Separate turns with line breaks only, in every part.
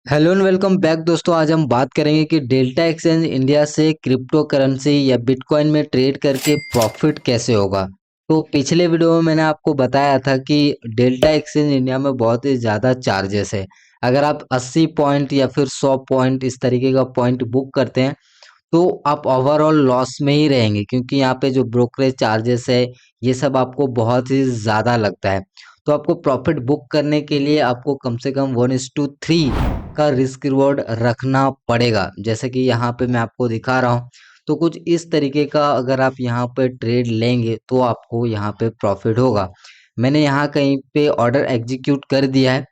Hello and welcome back दोस्तों। आज हम बात करेंगे कि डेल्टा एक्सचेंज इंडिया से क्रिप्टो करेंसी या बिटकॉइन में ट्रेड करके प्रॉफिट कैसे होगा। तो पिछले वीडियो में मैंने आपको बताया था कि डेल्टा एक्सचेंज इंडिया में बहुत ही ज़्यादा चार्जेस है। अगर आप 80 पॉइंट या फिर 100 पॉइंट इस तरीके का पॉइंट बुक करते हैं तो आप ओवरऑल लॉस में ही रहेंगे, क्योंकि यहाँ पे जो ब्रोकरेज चार्जेस है ये सब आपको बहुत ही ज़्यादा लगता है। तो आपको प्रॉफिट बुक करने के लिए आपको कम से कम 1:3 का रिस्क रिवॉर्ड रखना पड़ेगा। जैसे कि यहाँ पे मैं आपको दिखा रहा हूँ, तो कुछ इस तरीके का अगर आप यहाँ पे ट्रेड लेंगे तो आपको यहाँ पे प्रॉफिट होगा। मैंने यहाँ कहीं पे ऑर्डर एग्जीक्यूट कर दिया है।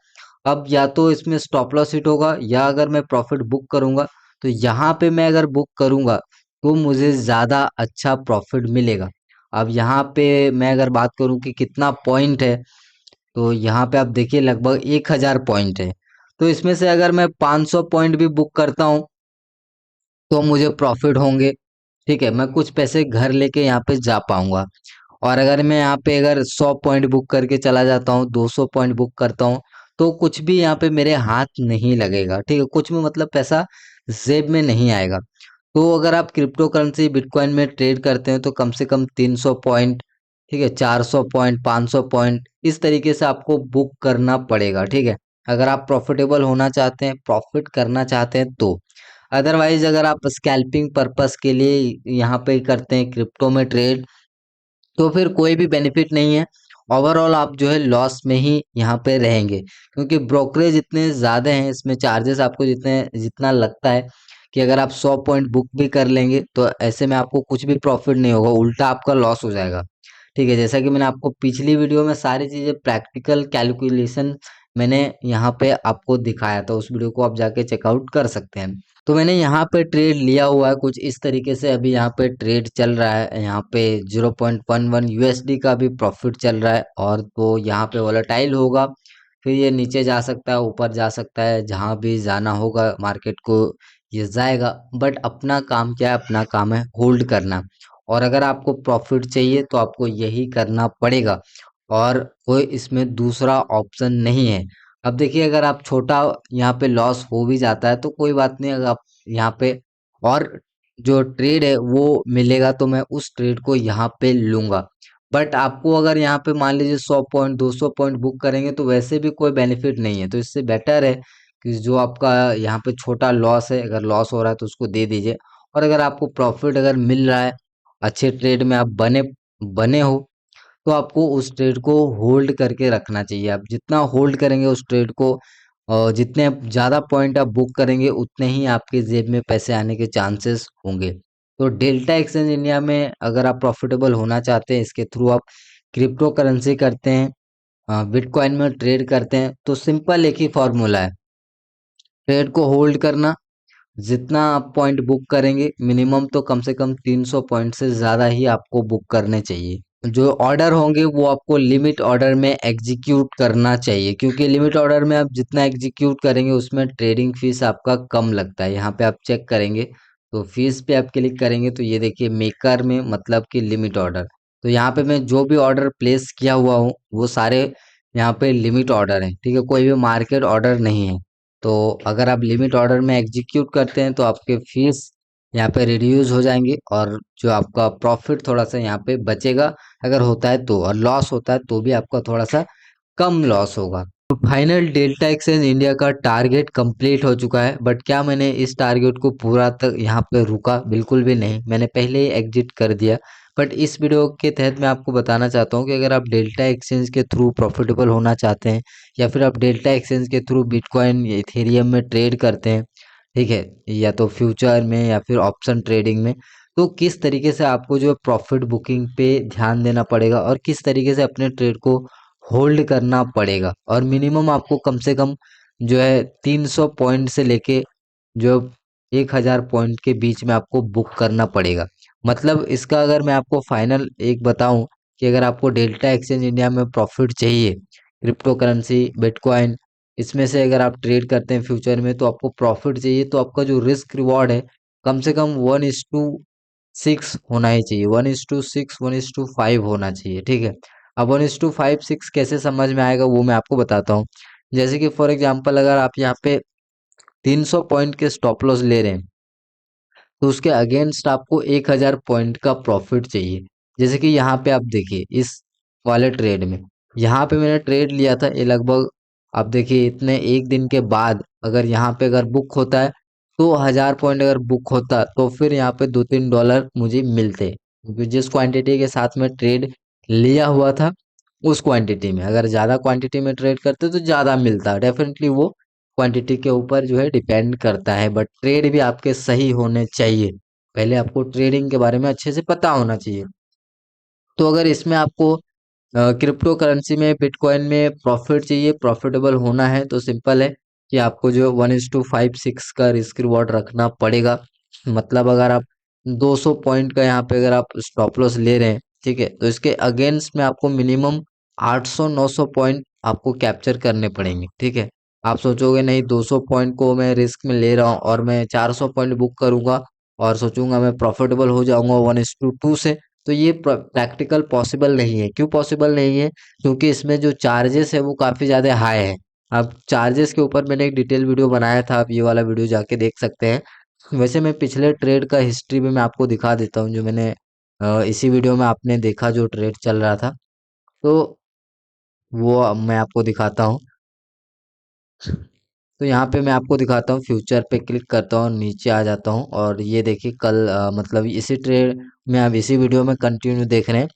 अब या तो इसमें स्टॉप लॉस हिट होगा या अगर मैं प्रॉफिट बुक करूंगा तो यहाँ पे मैं अगर बुक करूंगा तो मुझे ज़्यादा अच्छा प्रॉफिट मिलेगा। अब यहाँ पे मैं अगर बात करूं कि कितना पॉइंट है, तो यहाँ पे आप देखिए लगभग 1000 पॉइंट है। तो इसमें से अगर मैं 500 पॉइंट भी बुक करता हूँ तो मुझे प्रॉफिट होंगे। ठीक है, मैं कुछ पैसे घर लेके यहाँ पे जा पाऊंगा। और अगर मैं यहाँ पे अगर 100 पॉइंट बुक करके चला जाता हूँ, 200 पॉइंट बुक करता हूँ, तो कुछ भी यहाँ पे मेरे हाथ नहीं लगेगा। ठीक है, कुछ भी मतलब पैसा जेब में नहीं आएगा। तो अगर आप क्रिप्टो करेंसी बिटकॉइन में ट्रेड करते हैं तो कम से कम 300 पॉइंट, ठीक है, 400 पॉइंट, 500 पॉइंट इस तरीके से आपको बुक करना पड़ेगा। ठीक है, अगर आप प्रॉफिटेबल होना चाहते हैं, प्रॉफिट करना चाहते हैं तो। अदरवाइज अगर आप स्कैल्पिंग पर्पस के लिए यहाँ पे करते हैं क्रिप्टो में ट्रेड, तो फिर कोई भी बेनिफिट नहीं है। ओवरऑल आप जो है लॉस में ही यहाँ पे रहेंगे, क्योंकि ब्रोकरेज इतने ज़्यादा हैं, इसमें चार्जेस आपको जितने जितना लगता है कि अगर आप 100 पॉइंट बुक भी कर लेंगे तो ऐसे में आपको कुछ भी प्रॉफिट नहीं होगा, उल्टा आपका लॉस हो जाएगा। ठीक है, जैसा कि मैंने आपको पिछली वीडियो में सारी चीज़ें प्रैक्टिकल कैलकुलेशन मैंने यहाँ पे आपको दिखाया था, उस वीडियो को आप जाके चेकआउट कर सकते हैं। तो मैंने यहाँ पे ट्रेड लिया हुआ है कुछ इस तरीके से। अभी यहाँ पे ट्रेड चल रहा है, यहाँ पे 0.11 यूएसडी का भी प्रॉफिट चल रहा है। और तो यहाँ पे वोलेटाइल होगा, फिर ये नीचे जा सकता है, ऊपर जा सकता है, जहाँ भी जाना होगा मार्केट को ये जाएगा। बट अपना काम क्या है, अपना काम है होल्ड करना। और अगर आपको प्रॉफिट चाहिए तो आपको यही करना पड़ेगा, और कोई इसमें दूसरा ऑप्शन नहीं है। अब देखिए, अगर आप छोटा यहाँ पे लॉस हो भी जाता है तो कोई बात नहीं, अगर आप यहाँ पे और जो ट्रेड है वो मिलेगा तो मैं उस ट्रेड को यहाँ पे लूंगा। बट आपको अगर यहाँ पे मान लीजिए 100 पॉइंट 200 पॉइंट बुक करेंगे तो वैसे भी कोई बेनिफिट नहीं है। तो इससे बेटर है कि जो आपका यहाँ पे छोटा लॉस है, अगर लॉस हो रहा है तो उसको दे दीजिए। और अगर आपको प्रॉफिट अगर मिल रहा है, अच्छे ट्रेड में आप बने बने हो, तो आपको उस ट्रेड को होल्ड करके रखना चाहिए। आप जितना होल्ड करेंगे उस ट्रेड को, और जितने ज़्यादा पॉइंट आप बुक करेंगे उतने ही आपके जेब में पैसे आने के चांसेस होंगे। तो डेल्टा एक्सचेंज इंडिया में अगर आप प्रॉफिटेबल होना चाहते हैं, इसके थ्रू आप क्रिप्टो करेंसी करते हैं, बिटकॉइन में ट्रेड करते हैं, तो सिंपल एक ही फॉर्मूला है, ट्रेड को होल्ड करना। जितना आप पॉइंट बुक करेंगे, मिनिमम तो कम से कम 300 पॉइंट से ज़्यादा ही आपको बुक करने चाहिए। जो ऑर्डर होंगे वो आपको लिमिट ऑर्डर में एग्जीक्यूट करना चाहिए, क्योंकि लिमिट ऑर्डर में आप जितना एग्जीक्यूट करेंगे उसमें ट्रेडिंग फीस आपका कम लगता है। यहाँ पे आप चेक करेंगे तो फीस पे आप क्लिक करेंगे तो ये देखिए मेकर में मतलब कि लिमिट ऑर्डर। तो यहाँ पे मैं जो भी ऑर्डर प्लेस किया हुआ हूँ वो सारे यहाँ पे लिमिट ऑर्डर है। ठीक है, कोई भी मार्केट ऑर्डर नहीं है। तो अगर आप लिमिट ऑर्डर में एग्जीक्यूट करते हैं तो आपके फीस यहाँ पे रिड्यूस हो जाएंगे, और जो आपका प्रॉफिट थोड़ा सा यहाँ पे बचेगा अगर होता है तो, और लॉस होता है तो भी आपका थोड़ा सा कम लॉस होगा। तो फाइनल डेल्टा एक्सचेंज इंडिया का टारगेट कंप्लीट हो चुका है। बट क्या मैंने इस टारगेट को पूरा तक यहाँ पे रुका? बिल्कुल भी नहीं, मैंने पहले ही एग्जिट कर दिया। बट इस वीडियो के तहत मैं आपको बताना चाहता हूँ कि अगर आप डेल्टा एक्सचेंज के थ्रू प्रॉफिटेबल होना चाहते हैं, या फिर आप डेल्टा एक्सचेंज के थ्रू बिटकॉइन इथेरियम में ट्रेड करते हैं, ठीक है, या तो फ्यूचर में या फिर ऑप्शन ट्रेडिंग में, तो किस तरीके से आपको जो प्रॉफिट बुकिंग पे ध्यान देना पड़ेगा और किस तरीके से अपने ट्रेड को होल्ड करना पड़ेगा। और मिनिमम आपको कम से कम जो है 300 पॉइंट से लेके जो 1000 पॉइंट के बीच में आपको बुक करना पड़ेगा। मतलब इसका अगर मैं आपको फाइनल एक बताऊं कि अगर आपको डेल्टा एक्सचेंज इंडिया में प्रॉफिट चाहिए, क्रिप्टो करेंसी बिटकॉइन इसमें से अगर आप ट्रेड करते हैं फ्यूचर में, तो आपको प्रॉफिट चाहिए, तो आपका जो रिस्क रिवॉर्ड है कम से कम 1:6 होना ही चाहिए। 1:6 1:5 होना चाहिए। ठीक है, अब 1:5 6 कैसे समझ में आएगा वो मैं आपको बताता हूँ। जैसे कि फॉर एग्जांपल अगर आप यहाँ पे 300 पॉइंट के स्टॉप लॉस ले रहे हैं, तो उसके अगेंस्ट आपको 1000 पॉइंट का प्रॉफिट चाहिए। जैसे कि यहाँ पे आप देखिए इस वाले ट्रेड में, यहाँ पे मैंने ट्रेड लिया था, ये लगभग आप देखिए इतने एक दिन के बाद अगर यहाँ पे अगर बुक होता है तो 1000 पॉइंट अगर बुक होता तो फिर यहाँ पे $2-3 मुझे मिलते, क्योंकि जिस क्वांटिटी के साथ में ट्रेड लिया हुआ था उस क्वांटिटी में, अगर ज़्यादा क्वांटिटी में ट्रेड करते तो ज़्यादा मिलता। डेफिनेटली वो क्वांटिटी के ऊपर जो है डिपेंड करता है, बट ट्रेड भी आपके सही होने चाहिए। पहले आपको ट्रेडिंग के बारे में अच्छे से पता होना चाहिए। तो अगर इसमें आपको क्रिप्टो करेंसी में बिटकॉइन में प्रॉफिट चाहिए, प्रॉफिटेबल होना है, तो सिंपल है कि आपको जो 1:56 का रिस्क रिवॉर्ड रखना पड़ेगा। मतलब अगर आप 200 पॉइंट का यहाँ पे अगर आप स्टॉप लॉस ले रहे हैं, ठीक है, तो इसके अगेंस्ट में आपको मिनिमम 800-900 पॉइंट आपको कैप्चर करने पड़ेंगे। ठीक है, आप सोचोगे नहीं 200 पॉइंट को मैं रिस्क में ले रहा हूँ और मैं 400 पॉइंट बुक करूंगा और सोचूंगा मैं प्रॉफिटेबल हो जाऊंगा 1:2 से, तो ये प्रैक्टिकल पॉसिबल नहीं है। क्यों पॉसिबल नहीं है? क्योंकि इसमें जो चार्जेस है वो काफ़ी ज़्यादा हाई है। अब चार्जेस के ऊपर मैंने एक डिटेल वीडियो बनाया था, आप ये वाला वीडियो जाके देख सकते हैं। वैसे मैं पिछले ट्रेड का हिस्ट्री भी मैं आपको दिखा देता हूँ, जो मैंने इसी वीडियो में आपने देखा जो ट्रेड चल रहा था, तो वो अब मैं आपको दिखाता हूँ। तो यहाँ पे मैं आपको दिखाता हूँ, फ्यूचर पे क्लिक करता हूँ, नीचे आ जाता हूँ और ये देखिए कल मतलब इसी ट्रेड में आप इसी वीडियो में कंटिन्यू देख रहे हैं।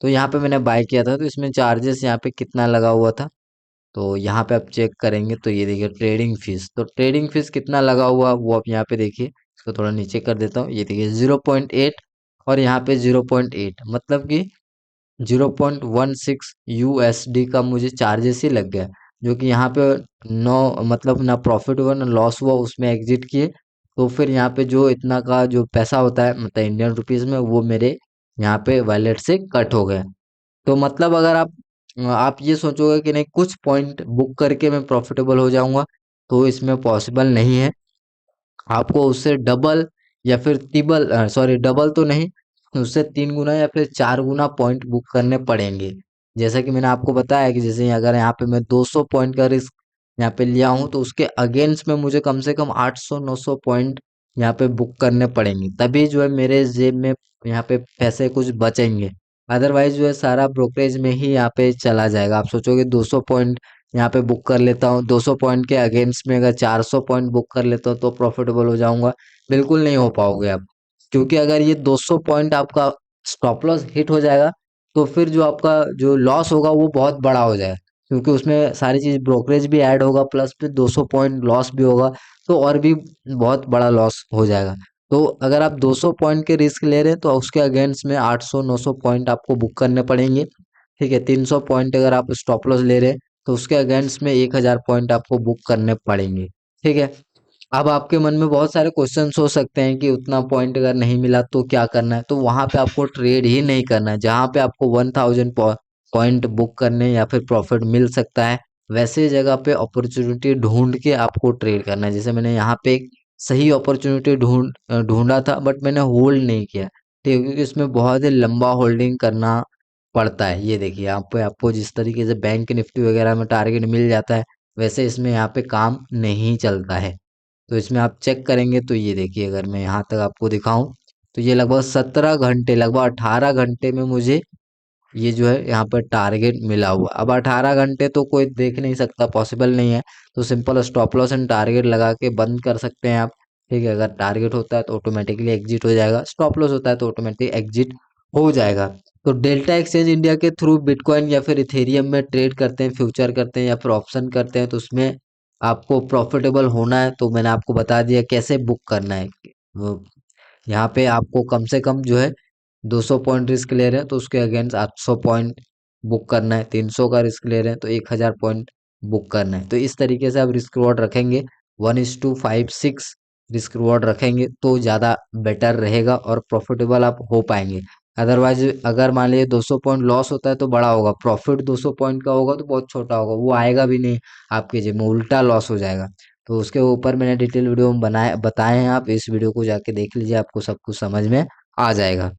तो यहाँ पे मैंने बाय किया था, तो इसमें चार्जेस यहाँ पे कितना लगा हुआ था, तो यहाँ पे आप चेक करेंगे तो ये देखिए ट्रेडिंग फीस, तो ट्रेडिंग फीस कितना लगा हुआ वो आप यहाँ पे देखिए। इसको थोड़ा नीचे कर देता हूँ, ये देखिए 0.8 और यहाँ पे 0.8, मतलब कि 0.16 यूएसडी का मुझे चार्जेस ही लग गया, जो कि यहाँ पे नो मतलब ना प्रॉफिट हुआ ना लॉस हुआ, उसमें एग्जिट किए, तो फिर यहाँ पे जो इतना का जो पैसा होता है मतलब इंडियन रुपीस में, वो मेरे यहाँ पे वॉलेट से कट हो गया। तो मतलब अगर आप ये सोचोगे कि नहीं कुछ पॉइंट बुक करके मैं प्रॉफिटेबल हो जाऊंगा, तो इसमें पॉसिबल नहीं है। आपको उससे डबल या फिर तिबल सॉरी डबल तो नहीं, उससे 3 गुना या फिर 4 गुना पॉइंट बुक करने पड़ेंगे। जैसा कि मैंने आपको बताया कि जैसे अगर यहाँ पे मैं 200 पॉइंट का रिस्क यहाँ पे लिया हूँ, तो उसके अगेंस्ट में मुझे कम से कम 800-900 पॉइंट यहाँ पे बुक करने पड़ेंगे, तभी जो है मेरे जेब में यहाँ पे पैसे कुछ बचेंगे। अदरवाइज जो है सारा ब्रोकरेज में ही यहाँ पे चला जाएगा। आप सोचोगे 200 पॉइंट यहाँ पे बुक कर लेता हूँ, 200 पॉइंट के अगेंस्ट में अगर 400 पॉइंट बुक कर लेता हूँ तो प्रॉफिटेबल हो जाऊंगा, बिल्कुल नहीं हो पाओगे आप। क्योंकि अगर ये 200 पॉइंट आपका स्टॉप लॉस हिट हो जाएगा, तो फिर जो आपका जो लॉस होगा वो बहुत बड़ा हो जाएगा, क्योंकि उसमें सारी चीज ब्रोकरेज भी ऐड होगा प्लस फिर 200 पॉइंट लॉस भी होगा, तो और भी बहुत बड़ा लॉस हो जाएगा। तो अगर आप 200 पॉइंट के रिस्क ले रहे हैं तो उसके अगेंस्ट में 800-900 पॉइंट आपको बुक करने पड़ेंगे। ठीक है, 300 पॉइंट अगर आप स्टॉप लॉस ले रहे हैं तो उसके अगेंस्ट में 1000 पॉइंट आपको बुक करने पड़ेंगे। ठीक है, अब आपके मन में बहुत सारे क्वेश्चंस हो सकते हैं कि उतना पॉइंट अगर नहीं मिला तो क्या करना है, तो वहां पे आपको ट्रेड ही नहीं करना है। जहां पे आपको 1000 पॉइंट बुक करने या फिर प्रॉफिट मिल सकता है, वैसे जगह पे अपॉर्चुनिटी ढूंढ के आपको ट्रेड करना है। जैसे मैंने यहाँ पे एक सही अपॉर्चुनिटी ढूंढा था, बट मैंने होल्ड नहीं किया, ठीक है, क्योंकि इसमें बहुत ही लंबा होल्डिंग करना पड़ता है। ये देखिए यहाँ पे आपको जिस तरीके से बैंक निफ्टी वगैरह में टारगेट मिल जाता है, वैसे इसमें यहाँ पे काम नहीं चलता है। तो इसमें आप चेक करेंगे तो ये देखिए अगर मैं यहाँ तक आपको दिखाऊं, तो ये लगभग 17 घंटे, लगभग 18 घंटे में मुझे ये जो है यहाँ पर टारगेट मिला हुआ। अब 18 घंटे तो कोई देख नहीं सकता, पॉसिबल नहीं है, तो simple stop loss and target लगा के बंद कर सकते हैं आप। ठीक है, अगर टारगेट होता है तो ऑटोमेटिकली एग्जिट हो जाएगा, स्टॉप लॉस होता है तो ऑटोमेटिक एग्जिट हो जाएगा। तो डेल्टा एक्सचेंज इंडिया के थ्रू बिटकॉइन या फिर इथेरियम में ट्रेड करते हैं, फ्यूचर करते हैं या फिर ऑप्शन करते हैं, तो उसमें आपको प्रॉफिटेबल होना है तो मैंने आपको बता दिया कैसे बुक करना है। वो यहाँ पे आपको कम से कम जो है 200 पॉइंट रिस्क ले रहे हैं तो उसके अगेंस्ट 800 पॉइंट बुक करना है, 300 का रिस्क ले रहे हैं तो 1000 पॉइंट बुक करना है। तो इस तरीके से आप रिस्क रिवॉर्ड रखेंगे, 1:56 रिस्क रिवॉर्ड रखेंगे तो ज़्यादा बेटर रहेगा और प्रॉफिटेबल आप हो पाएंगे। अदरवाइज अगर मान लीजिए 200 पॉइंट लॉस होता है तो बड़ा होगा, प्रॉफिट 200 पॉइंट का होगा तो बहुत छोटा होगा, वो आएगा भी नहीं आपके जेब में, उल्टा लॉस हो जाएगा। तो उसके ऊपर मैंने डिटेल वीडियो में बनाए बताए हैं, आप इस वीडियो को जाके देख लीजिए, आपको सब कुछ समझ में आ जाएगा।